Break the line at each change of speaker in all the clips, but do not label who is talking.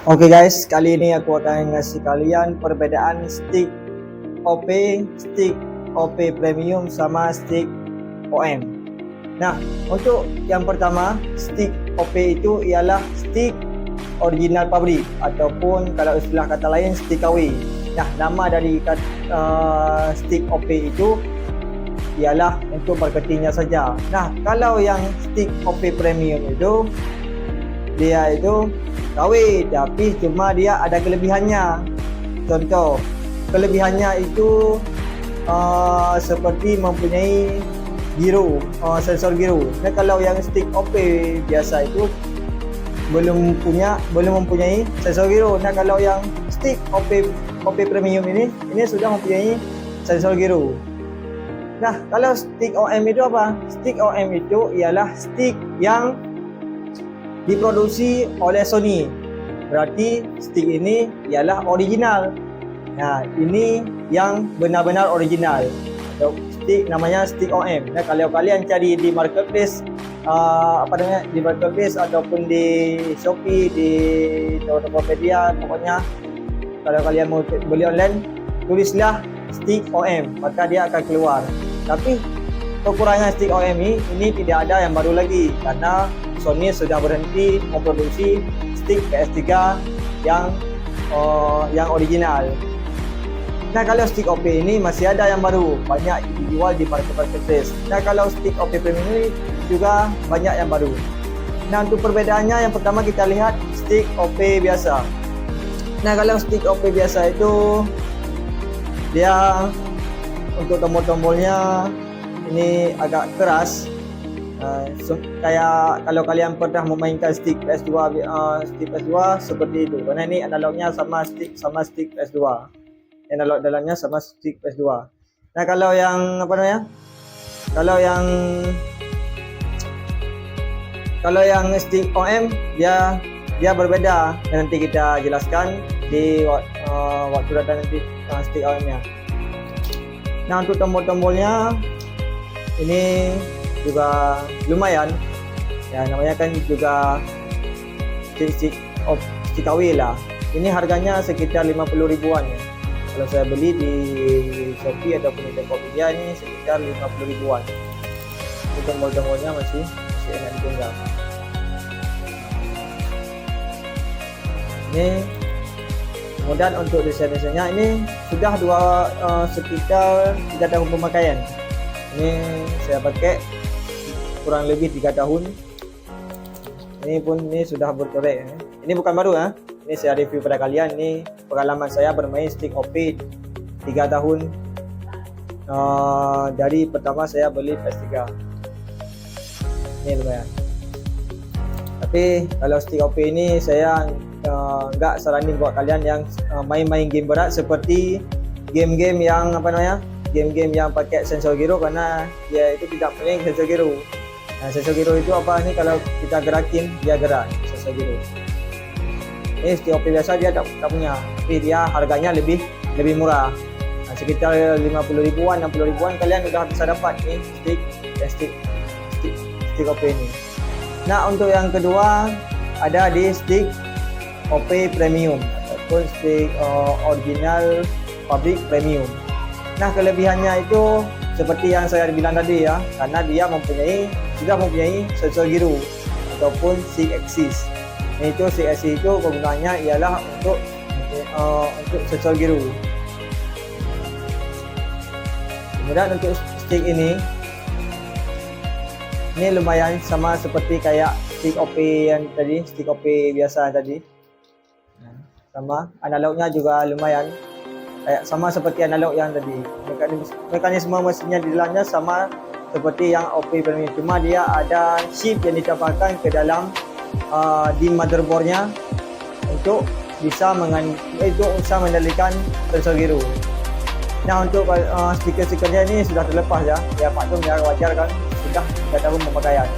Oke guys, kali ini aku akan ngasih kalian perbedaan stick OP Premium sama stick OM. Nah, untuk yang pertama, stick OP itu ialah stick original pabrik ataupun kalau istilah kata lain stick KW. Nah, nama dari stick OP itu ialah untuk marketingnya saja. Nah, kalau yang stick OP Premium itu dia itu KW tapi cuma dia ada kelebihannya. Contoh, kelebihannya itu seperti mempunyai sensor giro. Nah, kalau yang stick OP biasa itu belum mempunyai sensor giro. Nah, kalau yang stick OP Premium ini sudah mempunyai sensor giro. Nah, kalau stick OM itu apa? Stick OM itu ialah stick yang diproduksi oleh Sony. Berarti stick ini ialah original. Nah, ini yang benar-benar original. Stick namanya stick OM. Nah, kalau kalian cari di marketplace di marketplace ataupun di Shopee, di Tokopedia, pokoknya kalau kalian mau beli online, tulislah stick OM, maka dia akan keluar. Tapi kekurangan stick OM ini tidak ada yang baru lagi karena Sony sudah berhenti memproduksi stick PS3 yang original. Nah, kalau stick OP ini masih ada yang baru, banyak dijual di marketplace. Nah, kalau stick OP Premium ini juga banyak yang baru. Nah, untuk perbedaannya yang pertama kita lihat stick OP biasa. Nah, kalau stick OP biasa itu dia untuk tombol-tombolnya ini agak keras. Kayak kalau kalian pernah memainkan stick PS2 seperti itu, karena ini analognya sama stick PS2, analog dalamnya sama stick PS2. Nah, kalau yang kalau yang stick OM dia berbeda, dan nanti kita jelaskan di waktu datang nanti stick OM-nya. Nah, untuk tombol-tombolnya ini juga lumayan ya, namanya kan juga stick KW lah. Ini harganya sekitar 50 ribuan ya. Kalau saya beli di Shopee ataupun di Tokopedia ini sekitar 50 ribuan. Ini tombol-tombolnya masih enak dipegang. Ini kemudian untuk desain-desainnya ini sudah sekitar 3 tahun pemakaian. Ini saya pakai kurang lebih 3 tahun. Ini sudah berkorek. Ini bukan baru ya. Ini saya review pada kalian. Ini pengalaman saya bermain stick OP 3 tahun. Dari pertama saya beli PS3. Ini lumayan. Tapi kalau stick OP ini saya nggak saranin buat kalian yang main-main game berat seperti game-game yang game-game yang pakai sensor giro, karena dia itu tidak punya sensor giro. Nah, sensor giro itu apa nih, kalau kita gerakin dia gerak sensor giro. Ini stick OP biasa dia tak punya, tapi dia harganya lebih murah. Nah, sekitar 50 ribuan, 60 ribuan kalian udah bisa dapat nih stick OP ini. Nah, untuk yang kedua ada di stick OP Premium ataupun stick original pabrik Premium. Nah, kelebihannya itu seperti yang saya bilang tadi ya, karena dia sudah mempunyai sensor giro ataupun 6 axis. Itu 6 axis itu kegunaannya ialah untuk sensor giro. Kemudian untuk stick ini lumayan sama seperti kayak stick OP yang tadi, stick OP biasa tadi. Sama analognya juga lumayan kayak sama seperti analog yang tadi. Mekanisme mesinnya di dalamnya sama seperti yang OP Premium, cuma dia ada chip yang ditambahkan ke dalam di motherboardnya untuk bisa mengendalikan sensor giro. Nah, untuk stiker-stikernya ini sudah terlepas ya. Ya patung ya, wajar kan, sudah 3 tahun pemakaian.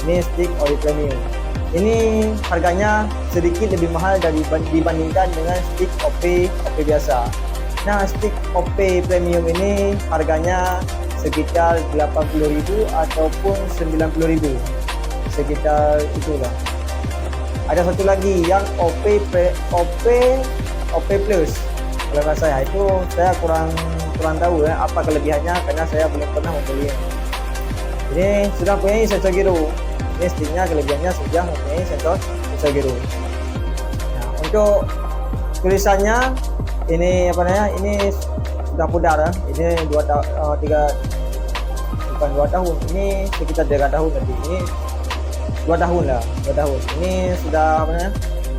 Ini stick OP Premium. Ini harganya sedikit lebih mahal dibandingkan dengan stick OP biasa. Nah, stick OP Premium ini harganya sekitar 80.000 ataupun 90.000, sekitar itulah. ada satu lagi yang OP Plus. Kalau nggak saya itu saya kurang tahu ya apa kelebihannya karena saya belum pernah membeli. Ini sudah punya sensor giro. Ini sticknya kelebihannya sudah mempunyai sensor giro. Nah, untuk tulisannya ini apa namanya? Ini sudah pudar ya. Ini 2 tahun. Ini sekitar 3 tahun tadi. Ini 2 tahun lah, 2 tahun. Ini sudah apa namanya?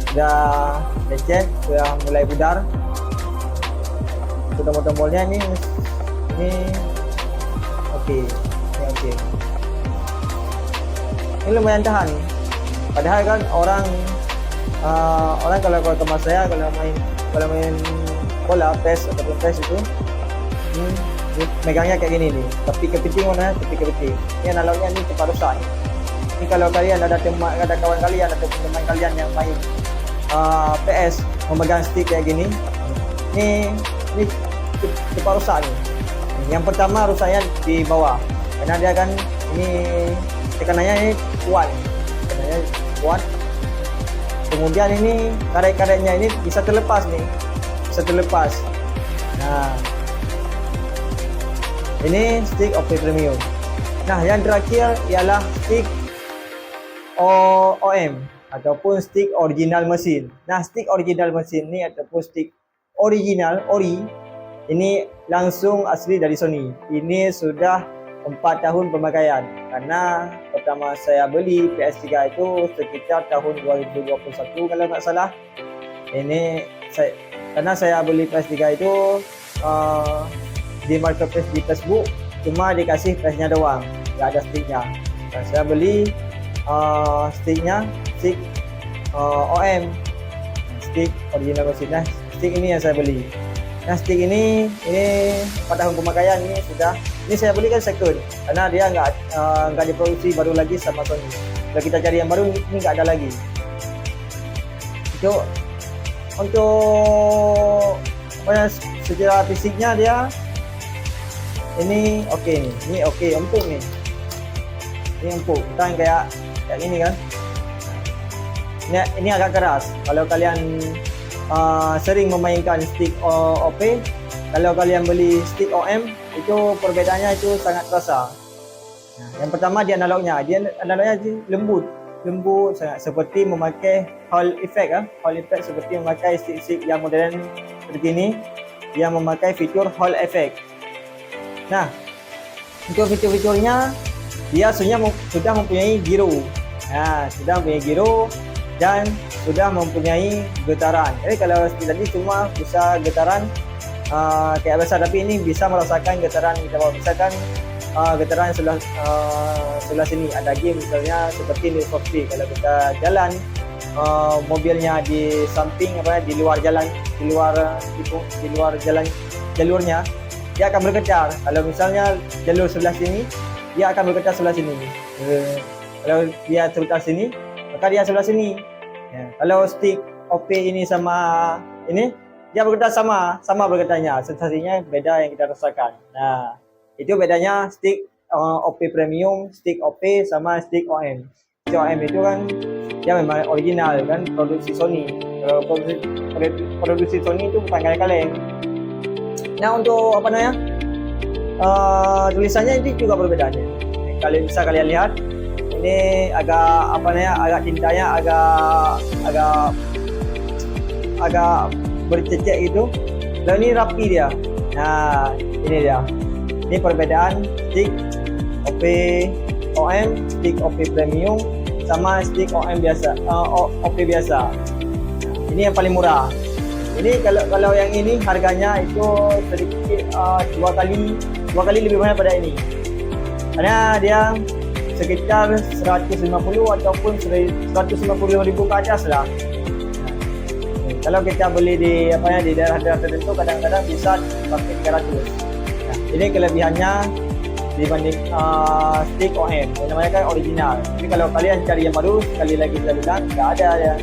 Sudah lecet, sudah mulai pudar. Tombol-tombolnya ini oke. Ini lumayan tahan. Padahal kan orang kalau teman saya kalau main bola PES ataupun PES itu megangnya kayak gini nih. Tepi kepiting mana? Tepi kepiting. Ini analognya ini cepat rusak. Ini kalau kalian ada kawan kalian atau teman kalian yang main PS memegang stick kayak gini, ini cepat rusak nih. Yang pertama rusaknya di bawah karena dia kan ini tekanannya ini kuat. Kemudian ini karet-karetnya ini bisa terlepas nih. Nah, ini stick OP Premium. Nah, yang terakhir ialah stick OM ataupun stick original mesin. Nah, stick original mesin ni ataupun stick original ori ini langsung asli dari Sony. Ini sudah 4 tahun pemakaian. Karena pertama saya beli PS3 itu sekitar tahun 2021 kalau tak salah. Karena saya beli PS3 itu di marketplace di Facebook cuma dikasih PS-nya doang, nggak ada sticknya. Dan saya beli stick OM, stick original mesin. Nah, stick ini yang saya beli. Nah, stick ini 4 tahun pemakaian ini saya beli kan second karena dia nggak diproduksi baru lagi sama Sony. Kalau kita cari yang baru ini nggak ada lagi. Untuk secara fisiknya dia ini oke nih. Ini oke, empuk nih. Ini empuk, bukan kayak ini kan. Ini agak keras. Kalau kalian sering memainkan stick OP, kalau kalian beli stick OM itu perbedaannya itu sangat terasa. Yang pertama dia analognya lembut sangat, seperti memakai Hall effect seperti memakai stick yang modern seperti ini, dia memakai fitur Hall effect. Nah, untuk fitur-fiturnya dia sudah mempunyai giro. Nah, sudah mempunyai giro dan sudah mempunyai getaran. Jadi kalau tadi cuma bisa getaran kayak biasa, tapi ini bisa merasakan getaran kita bawa. Misalkan getaran sebelah sini ada game misalnya seperti Need for Speed. Kalau kita jalan mobilnya di samping di luar jalan, di luar jalan jalurnya, dia akan bergetar. Kalau misalnya jalur sebelah sini, dia akan bergetar sebelah sini. Kalau dia sebelah sini, maka dia sebelah sini. Ya. Kalau stick OP ini sama ini, dia bergetar sama bergetarnya. Sensasinya beda yang kita rasakan. Nah, itu bedanya stick OP Premium, stick OP sama stick OM. Stick OM itu kan dia memang original kan, produksi Sony. Kalau produksi Sony itu bukan kaleng-kaleng. Nah, untuk tulisannya ini juga berbeda nih. Kalau bisa kalian lihat, ini agak tintanya agak bercecek gitu. Lalu ini rapi dia. Nah, ini dia. Ini perbedaan stick OP OM, stick OP Premium sama stick OM biasa, OP biasa. Ini yang paling murah. Ini kalau yang ini harganya itu sedikit dua kali lebih banyak pada ini. Karena dia sekitar 150 ataupun 150.000 ke atas lah. Kalau kita beli di daerah-daerah tertentu kadang-kadang bisa sampai 300. Nah, ini kelebihannya dibanding stick OM. Namanya kan original. Tapi kalau kalian cari yang baru, sekali lagi saya bilang nggak ada ya.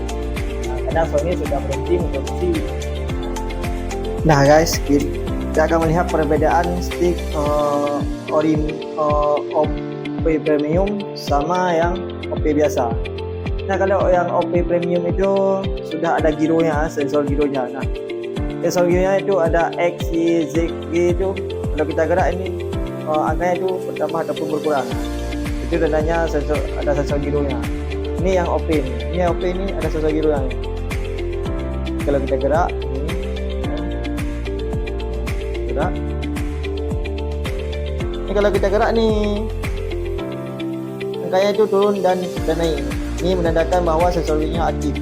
Nah, karena Sony sudah berhenti memproduksi. Nah guys, kita akan melihat perbedaan stick OP Premium sama yang OP biasa. Nah, kalau yang OP Premium itu sudah ada gironya, sensor gironya. Nah, sensor gironya itu ada X, Y, Z, G itu. Kalau kita gerak ini angkanya itu bertambah ataupun berkurang. Itu tandanya ada sensor gironya. Ini yang OP ini. Ini yang OP ini ada sensor gironya. Kalau kita gerak ini, gerak. Ini kalau kita gerak nih, angkanya itu turun dan naik. Ini menandakan bahawa sensor gironya aktif.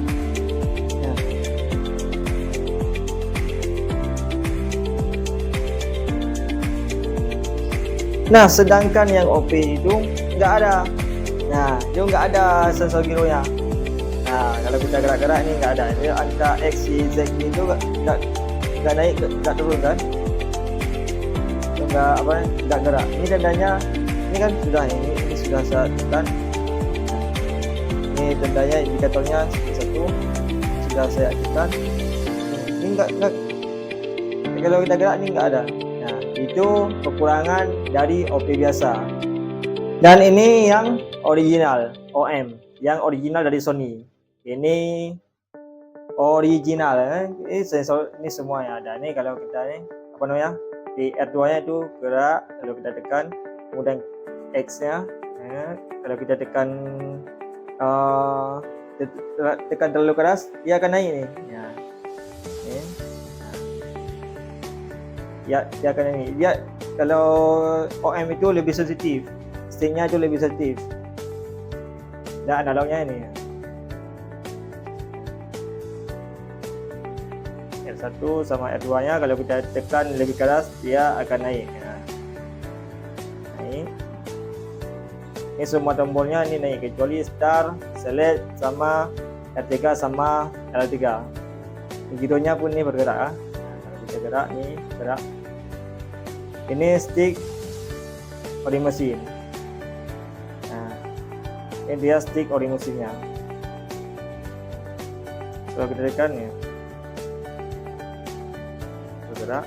Nah, sedangkan yang OP itu nggak ada. Nah, dia nggak ada sensor gironya. Nah, kalau kita gerak-gerak ini nggak ada. Ini angka X, Y, Z itu nggak naik, nggak turun kan? Nggak gerak. Ini tandanya, ini kan sudah ini sudah saya tekan. Ini tandanya indikatornya satu sudah saya aktifkan. Ini nggak. Kalau kita gerak ini nggak ada. Nah, itu kekurangan dari OP biasa. Dan ini yang original OM, yang original dari Sony. Ini original, ini sensor ini semua yang ada. Nih kalau kita ini apa namanya? Di R2-nya itu gerak, kalau kita tekan, kemudian X-nya, kalau kita tekan terlalu keras, dia akan naik nih. Ya, dia akan naik. Dia kalau OM itu lebih sensitif, sticknya itu lebih sensitif. Dan analognya ini. R1 sama R2-nya kalau kita tekan lebih keras, dia akan naik. Naik. Ini semua tombolnya ini naik kecuali start, select sama R3 sama L3. Gironya pun ini bergerak. Kalau kita gerak nih, gerak. Ini stick ori mesin. Nah, ini dia stick ori mesinnya. Kalau kita tekan ya, bergerak.